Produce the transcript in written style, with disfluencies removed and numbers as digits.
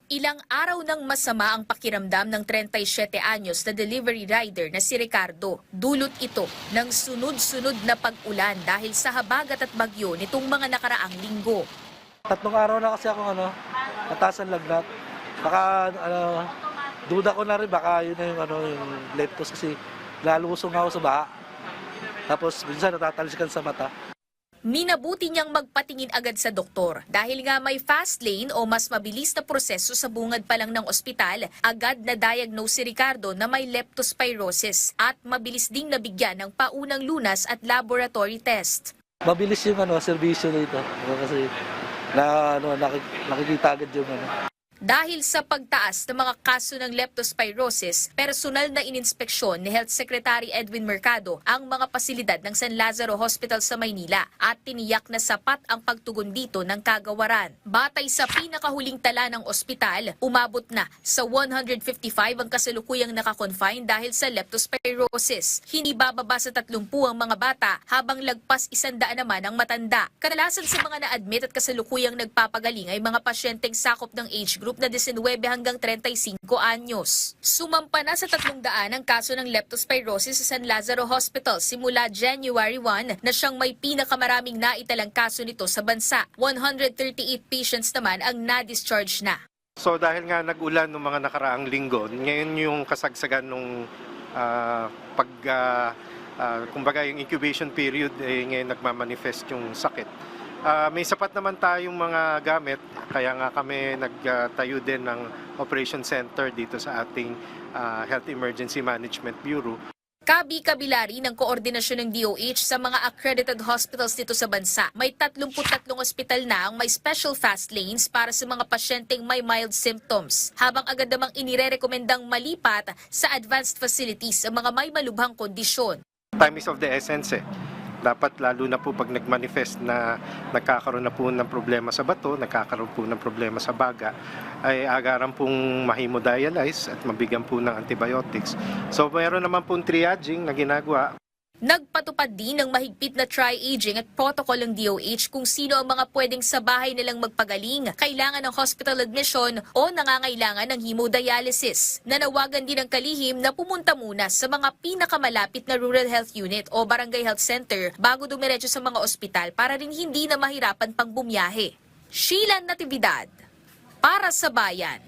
Ilang araw nang masama ang pakiramdam ng 37 anyos na delivery rider na si Ricardo. Dulot ito ng sunod-sunod na pag-ulan dahil sa habagat at bagyo nitong mga nakaraang linggo. 3 araw na kasi ako mataas ang lagnat. Baka duda ko na rin baka yun na yung leptos kasi lalusong ako sa baha. Tapos minsan natatalsikan sa mata. Minabuti niyang magpatingin agad sa doktor dahil nga may fast lane o mas mabilis na proseso sa bungad pa lang ng ospital, agad na diagnose si Ricardo na may leptospirosis at mabilis ding nabigyan ng paunang lunas at laboratory test. Mabilis yung serbisyo dito kasi nakikita agad yung Dahil sa pagtaas ng mga kaso ng leptospirosis, personal na ininspeksyon ni Health Secretary Edwin Mercado ang mga pasilidad ng San Lazaro Hospital sa Maynila at tiniyak na sapat ang pagtugon dito ng kagawaran. Batay sa pinakahuling tala ng ospital, umabot na sa 155 ang kasalukuyang nakakonfine dahil sa leptospirosis. Hindi bababa sa 30 ang mga bata habang lagpas 100 naman ang matanda. Kadalasan sa mga na-admit at kasalukuyang nagpapagaling ay mga pasyenteng sakop ng age group na 19 hanggang 35 anyos. Sumampa na sa 300 ang kaso ng leptospirosis sa San Lazaro Hospital simula January 1 na siyang may pinakamaraming naitalang kaso nito sa bansa. 138 patients naman ang na-discharge na. So dahil nga nag-ulan ng mga nakaraang linggo, ngayon yung kasagsagan nung kumbaga yung incubation period ngayon nagmamanifest yung sakit. May sapat naman tayong mga gamit, kaya nga kami nagtayo din ng operation center dito sa ating Health Emergency Management Bureau. Kabi-kabila rin ng koordinasyon ng DOH sa mga accredited hospitals dito sa bansa. May 33 ospital na ang may special fast lanes para sa mga pasyenteng may mild symptoms, habang agad namang inirerekomendang malipat sa advanced facilities sa mga may malubhang kondisyon. Time is of the essence Dapat lalo na po pag nagmanifest na nagkakaroon na po ng problema sa bato, nagkakaroon po ng problema sa baga, ay agaran pong mahemodialyze at mabigyan po ng antibiotics. So mayroon naman pong triaging na ginagawa. Nagpatupad din ng mahigpit na tri-aging at protocol ng DOH kung sino ang mga pwedeng sa bahay nilang magpagaling, kailangan ng hospital admission o nangangailangan ng hemodialysis. Nanawagan din ng kalihim na pumunta muna sa mga pinakamalapit na rural health unit o barangay health center bago dumiretso sa mga ospital para rin hindi na mahirapan pang bumiyahe. Sheila Natividad, para sa Bayan.